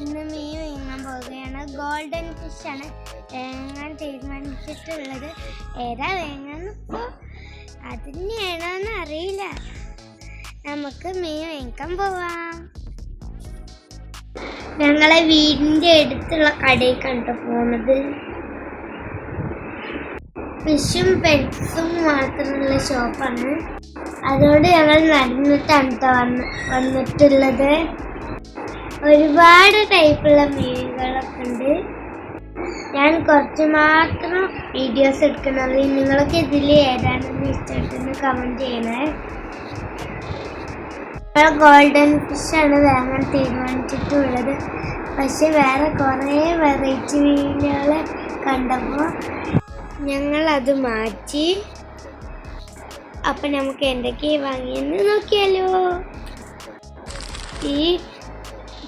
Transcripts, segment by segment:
ഇന്ന് മീൻ വാങ്ങാൻ പോവുകയാണ്. ഗോൾഡൻ ഫിഷാണ് വാങ്ങാൻ തീരുമാനിച്ചിട്ടുള്ളത്. ഏതാ വാങ്ങാന്നിപ്പോൾ അതിനെയാണോന്ന് അറിയില്ല. നമുക്ക് മീൻ വാങ്ങിക്കാൻ പോവാം. ഞങ്ങളെ വീടിൻ്റെ അടുത്തുള്ള കടയിൽ കണ്ടു പോണത്. ഫിഷും പെറ്റ്സും മാത്രമുള്ള ഷോപ്പാണ്. അതോട് ഞങ്ങൾ നടന്നിട്ടാണ് വന്നിട്ടുള്ളത്. ഒരുപാട് ടൈപ്പുള്ള മീനുകളൊക്കെ ഉണ്ട്. ഞാൻ കുറച്ച് മാത്രം വീഡിയോസ് എടുക്കുന്നത്. നിങ്ങൾക്ക് ഇതിൽ ഏതാണെന്ന് ഇഷ്ടപ്പെട്ടെന്ന് കമൻറ്റ് ചെയ്യണേ. ഗോൾഡൻ ഫിഷാണ് വാങ്ങാൻ തീരുമാനിച്ചിട്ടുള്ളത്. പക്ഷെ വേറെ കുറേ വെറൈറ്റി മീനുകളെ കണ്ടപ്പോൾ ഞങ്ങൾ അത് മാറ്റി. അപ്പം നമുക്ക് എന്തൊക്കെയാണ് വാങ്ങിയെന്ന് നോക്കിയാലോ. ഈ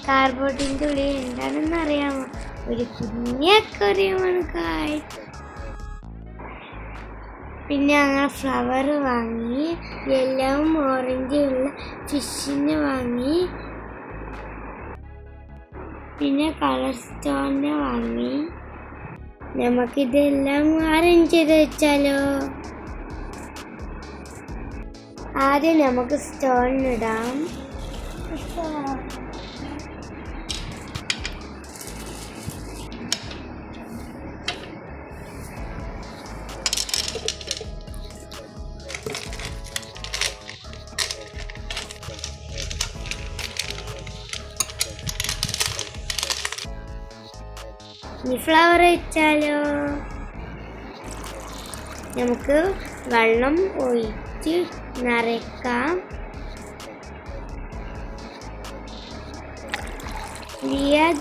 കാർബോർഡിൻ്റെ ഉള്ളിൽ എന്താണെന്ന് അറിയാമോ? ഒരു കുഞ്ഞ അക്വേറിയമാണ് ഗായ്സ്. പിന്നെ ഞങ്ങൾ ഫ്ലവർ വാങ്ങി. യെല്ലോവും ഓറഞ്ചും ഉള്ള ഫിഷിനെ വാങ്ങി. പിന്നെ കളർ സ്റ്റോണിനെ വാങ്ങി. നമുക്കിതെല്ലാം അറേഞ്ച് ചെയ്ത് വെച്ചാലോ. ആദ്യം നമുക്ക് സ്റ്റോണിടാം. ഈ ഫ്ലവർ വെച്ചാലോ. നമുക്ക് വെള്ളം ഒഴിച്ച് നിറയ്ക്കാം.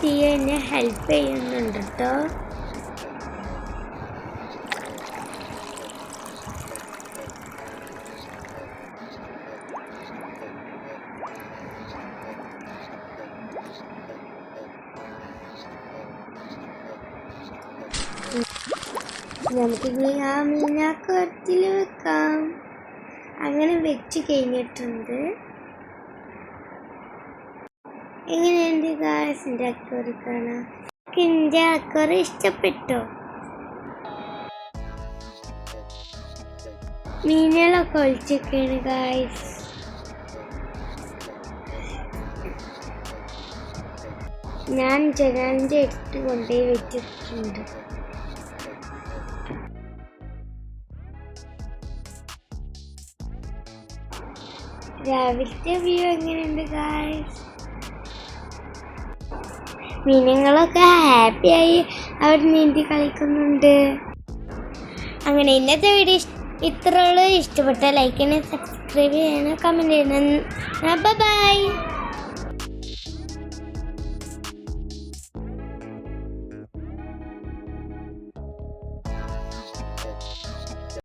ദിയ എന്നെ ഹെൽപ്പ് ചെയ്യുന്നുണ്ട് കേട്ടോ. നമുക്കിനി ആ മീനാക്കത്തിൽ വെക്കാം. അങ്ങനെ വെച്ച് കഴിഞ്ഞിട്ടുണ്ട്. എങ്ങനെയുണ്ട് ഗായ്സ് എൻ്റെ അക്വേറിയം കാണാൻ? എൻ്റെ അക്വേറിയം ഇഷ്ടപ്പെട്ടോ? മീനുകളൊക്കെ ഒളിച്ചൊക്കെയാണ് ഗായ്സ്. ഞാൻ ജനാലിൻ്റെ അടുത്ത് കൊണ്ടുപോയി വെച്ചിട്ടുണ്ട്. രാവിലത്തെ വ്യൂ എങ്ങനെയുണ്ട് ഗായ്സ്? മീനുകളൊക്കെ ഹാപ്പിയായി അവർ നീന്തി കളിക്കുന്നുണ്ട്. അങ്ങനെ ഇന്നത്തെ വീഡിയോ ഇത്രയുള്ളൂ. ഇഷ്ടപ്പെട്ട ലൈക്ക് ചെയ്യണം, സബ്സ്ക്രൈബ് ചെയ്യണം, കമൻറ്റ് ചെയ്യണം. ബൈ.